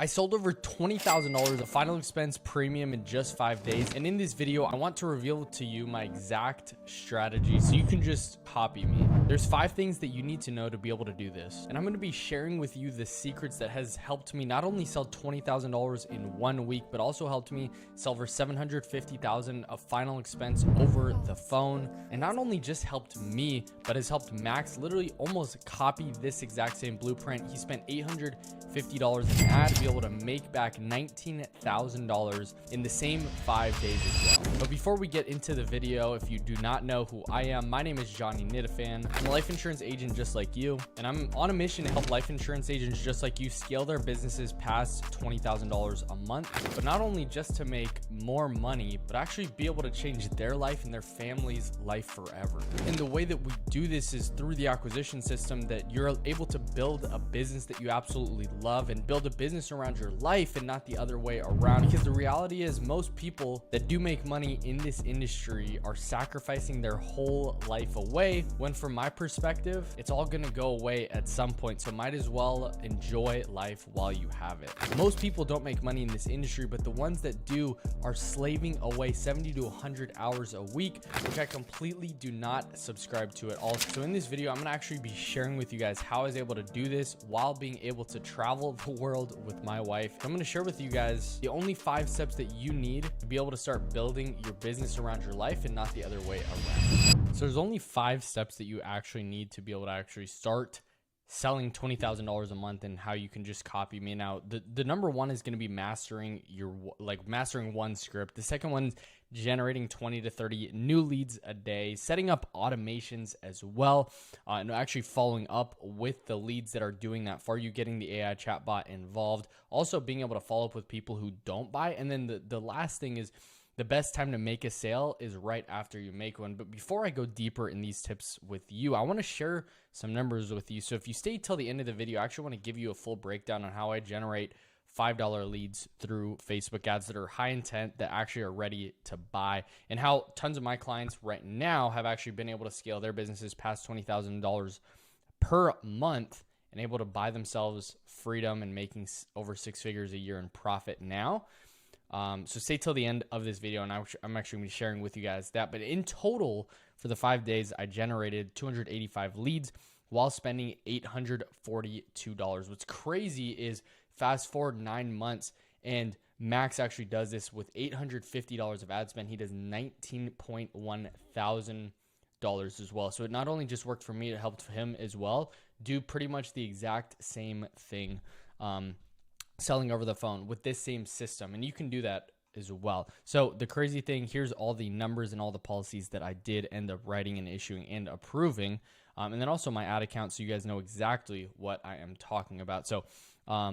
I sold over $20,000 of final expense premium in just 5 days. And in this video, I want to reveal to you my exact strategy so you can just copy me. There's 5 things that you need to know to be able to do this. And I'm going to be sharing with you the secrets that has helped me not only sell $20,000 in 1 week, but also helped me sell over $750,000 of final expense over the phone. And not only just helped me, but has helped Max literally almost copy this exact same blueprint. He spent $850 in ad to be able to make back $19,000 in the same 5 days as well. But before we get into the video, if you do not know who I am, my name is Johnny Nitafan. I'm a life insurance agent just like you, and I'm on a mission to help life insurance agents just like you scale their businesses past $20,000 a month, but not only just to make more money, but actually be able to change their life and their family's life forever. And the way that we do this is through the acquisition system, that you're able to build a business that you absolutely love and build a business around your life and not the other way around. Because the reality is most people that do make money in this industry are sacrificing their whole life away, when from my perspective, it's all gonna go away at some point. So might as well enjoy life while you have it. Most people don't make money in this industry, but the ones that do are slaving away 70 to 100 hours a week, which I completely do not subscribe to at all. So in this video, I'm gonna actually be sharing with you guys how I was able to do this while being able to travel the world with my wife. I'm going to share with you guys the only 5 steps that you need to be able to start building your business around your life and not the other way around. So there's only 5 steps that you actually need to be able to actually start selling $20,000 a month, and how you can just copy me. Now, the number one is going to be mastering one script. The second one, generating 20 to 30 new leads a day, setting up automations as well, and actually following up with the leads that are doing that for you, getting the AI chatbot involved, also being able to follow up with people who don't buy. And then the last thing is, the best time to make a sale is right after you make one. But before I go deeper in these tips with you, I want to share some numbers with you. So if you stay till the end of the video, I actually want to give you a full breakdown on how I generate $5 leads through Facebook ads that are high intent, that actually are ready to buy, and how tons of my clients right now have actually been able to scale their businesses past $20,000 per month and able to buy themselves freedom and making over 6 figures a year in profit now. So stay till the end of this video, and I'm actually going to be sharing with you guys that. But in total, for the 5 days, I generated 285 leads while spending $842. What's crazy is fast forward 9 months, and Max actually does this with $850 of ad spend. He does $19.1 thousand as well. So it not only just worked for me, it helped him as well do pretty much the exact same thing. Selling over the phone with this same system, and you can do that as well. So the crazy thing, here's all the numbers and all the policies that I did end up writing and issuing and approving, and then also my ad account, so you guys know exactly what I am talking about. So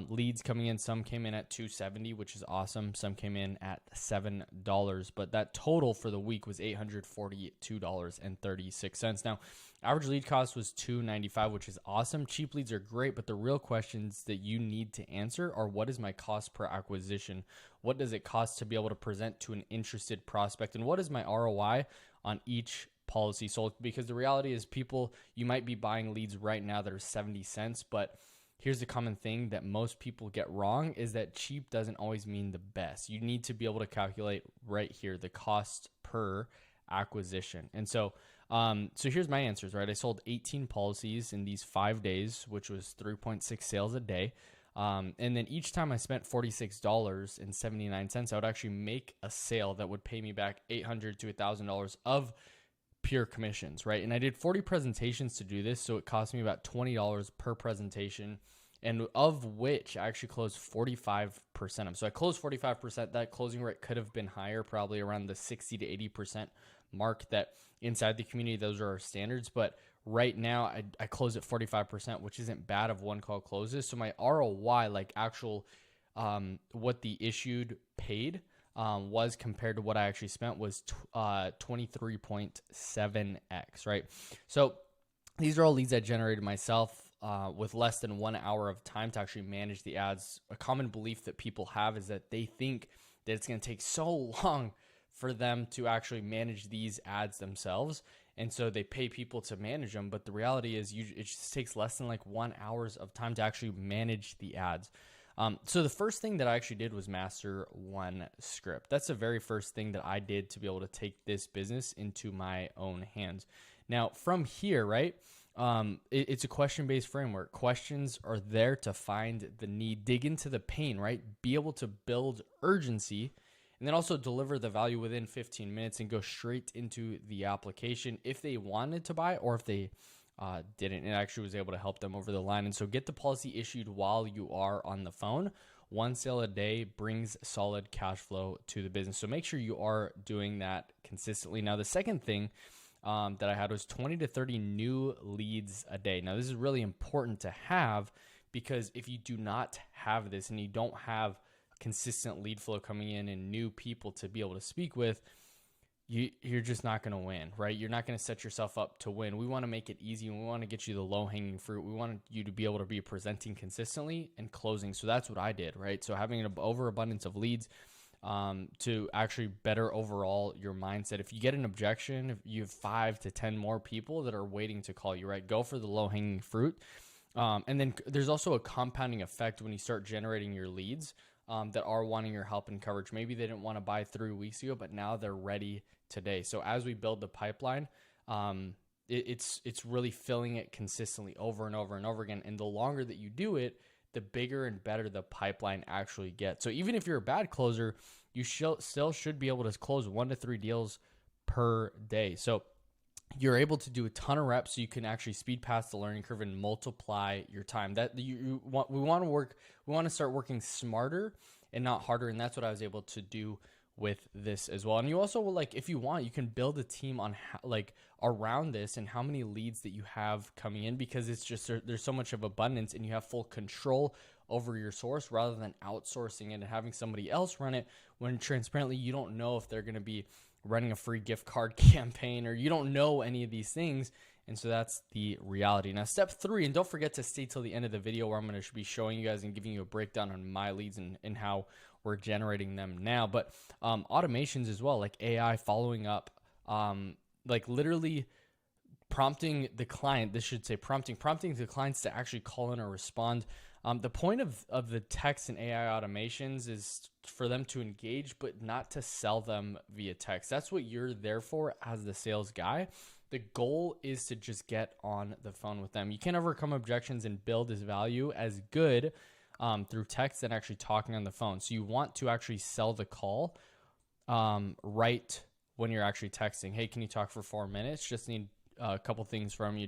leads coming in, some came in at $270, which is awesome. Some came in at $7, but that total for the week was $842.36. Now, average lead cost was $295, which is awesome. Cheap leads are great, but the real questions that you need to answer are, what is my cost per acquisition? What does it cost to be able to present to an interested prospect? And what is my ROI on each policy sold? Because the reality is, people, you might be buying leads right now that are 70 cents, but here's the common thing that most people get wrong, is that cheap doesn't always mean the best. You need to be able to calculate right here the cost per acquisition. And so here's my answers, right? I sold 18 policies in these 5 days, which was 3.6 sales a day. And then each time I spent $46.79, I would actually make a sale that would pay me back $800 to $1,000 of pure commissions, right? And I did 40 presentations to do this, so it cost me about $20 per presentation, and of which I actually closed 45% of. So I closed 45%. That closing rate could have been higher, probably around the 60 to 80% mark, that inside the community, those are our standards. But right now I close at 45%, which isn't bad of one call closes. So my ROI, like actual what the issued paid, was compared to what I actually spent, was 23.7x, right? So these are all leads I generated myself with less than 1 hour of time to actually manage the ads. A common belief that people have is that they think that it's going to take so long for them to actually manage these ads themselves, and so they pay people to manage them. But the reality is, it just takes less than like 1 hour of time to actually manage the ads. So the first thing that I actually did was master one script. That's the very first thing that I did to be able to take this business into my own hands. Now from here, right? It's a question-based framework. Questions are there to find the need, dig into the pain, right? Be able to build urgency, and then also deliver the value within 15 minutes and go straight into the application if they wanted to buy, or if they didn't. It actually was able to help them over the line. And so get the policy issued while you are on the phone. One sale a day brings solid cash flow to the business. So make sure you are doing that consistently. Now, the second thing that I had was 20 to 30 new leads a day. Now, this is really important to have, because if you do not have this and you don't have consistent lead flow coming in and new people to be able to speak with, you're just not going to win, right? You're not going to set yourself up to win. We want to make it easy, and we want to get you the low-hanging fruit. We want you to be able to be presenting consistently and closing. So that's what I did, right? So having an overabundance of leads to actually better overall your mindset. If you get an objection, if you have 5 to 10 more people that are waiting to call you, right? Go for the low-hanging fruit. And then there's also a compounding effect when you start generating your leads that are wanting your help and coverage. Maybe they didn't want to buy 3 weeks ago, but now they're ready today. So as we build the pipeline, it's really filling it consistently over and over and over again. And the longer that you do it, the bigger and better the pipeline actually gets. So even if you're a bad closer, you still should be able to close 1 to 3 deals per day. So you're able to do a ton of reps, so you can actually speed past the learning curve and multiply your time. That we want to start working smarter and not harder, and that's what I was able to do with this as well. And you also will, like, if you want, you can build a team on around this and how many leads that you have coming in, because it's just there's so much of abundance, and you have full control over your source rather than outsourcing it and having somebody else run it, when transparently you don't know if they're going to be running a free gift card campaign, or you don't know any of these things. And so that's the reality. Now, step 3, and don't forget to stay till the end of the video, where I'm going to be showing you guys and giving you a breakdown on my leads and how we're generating them now. But automations as well, like AI following up, like literally prompting the client, prompting the clients to actually call in or respond. The point of the text and AI automations is for them to engage, but not to sell them via text. That's what you're there for as the sales guy. The goal is to just get on the phone with them. You can't overcome objections and build this value as good through text than actually talking on the phone. So you want to actually sell the call right when you're actually texting. Hey, can you talk for 4 minutes? Just need a couple things from you.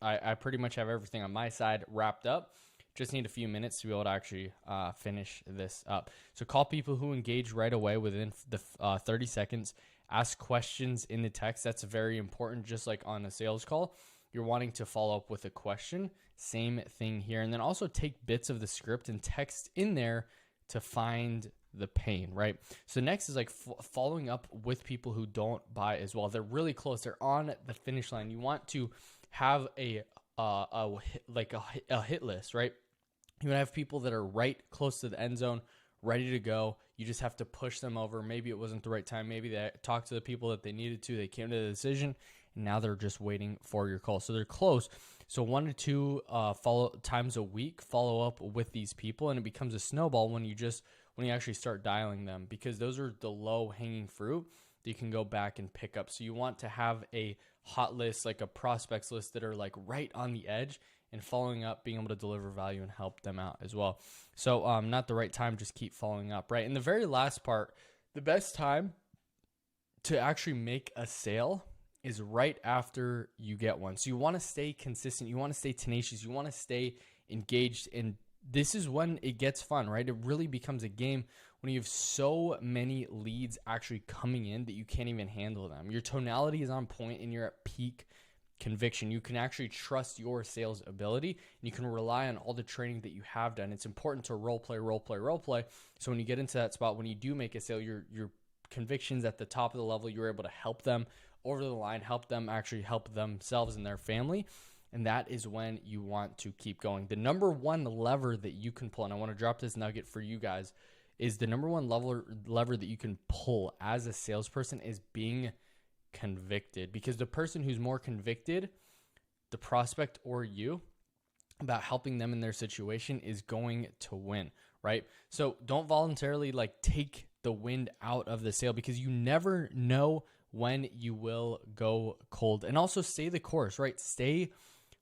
I pretty much have everything on my side wrapped up. Just need a few minutes to be able to actually finish this up. So call people who engage right away within the 30 seconds. Ask questions in the text. That's very important. Just like on a sales call, you're wanting to follow up with a question. Same thing here. And then also take bits of the script and text in there to find the pain, right? So next is like following up with people who don't buy as well. They're really close. They're on the finish line. You want to have a hit list, right? You want to have people that are right close to the end zone, ready to go. You just have to push them over. Maybe it wasn't the right time. Maybe they talked to the people that they needed to. They came to the decision, and now they're just waiting for your call. So they're close. So 1 to 2 times a week, follow up with these people, and it becomes a snowball when you actually start dialing them, because those are the low hanging fruit that you can go back and pick up. So you want to have a hot list, like a prospects list, that are like right on the edge, and following up, being able to deliver value and help them out as well. So not the right time, just keep following up, right? And the very last part, the best time to actually make a sale is right after you get one. So you want to stay consistent. You want to stay tenacious. You want to stay engaged. And this is when it gets fun, right? It really becomes a game when you have so many leads actually coming in that you can't even handle them. Your tonality is on point and you're at peak conviction. You can actually trust your sales ability, and you can rely on all the training that you have done. It's important to role play. So when you get into that spot, when you do make a sale, your conviction's at the top of the level. You're able to help them over the line, help them actually help themselves and their family. And that is when you want to keep going. The number one lever that you can pull, and I want to drop this nugget for you guys, is the number one lever that you can pull as a salesperson is being convicted. Because the person who's more convicted, the prospect or you, about helping them in their situation is going to win, right? So don't voluntarily like take the wind out of the sail, because you never know when you will go cold. And also stay the course, right? Stay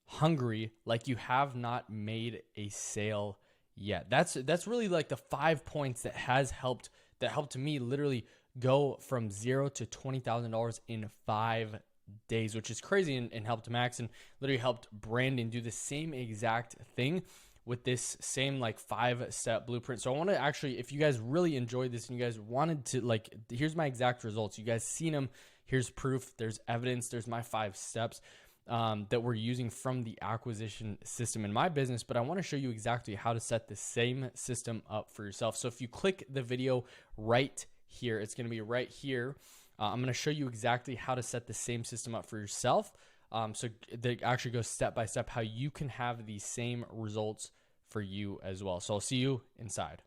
hungry like you have not made a sale yet. That's really like the 5 points that helped me literally go from zero to $20,000 in 5 days, which is crazy, and helped Max and literally helped Brandon do the same exact thing with this same like 5-step blueprint. So I want to actually, if you guys really enjoyed this and you guys wanted to, like, here's my exact results. You guys seen them. Here's proof. There's evidence. There's my 5 steps that we're using from the acquisition system in my business. But I want to show you exactly how to set the same system up for yourself. So if you click the video right here, it's going to be right here. I'm going to show you exactly how to set the same system up for yourself. So they actually go step by step how you can have the same results for you as well. So I'll see you inside.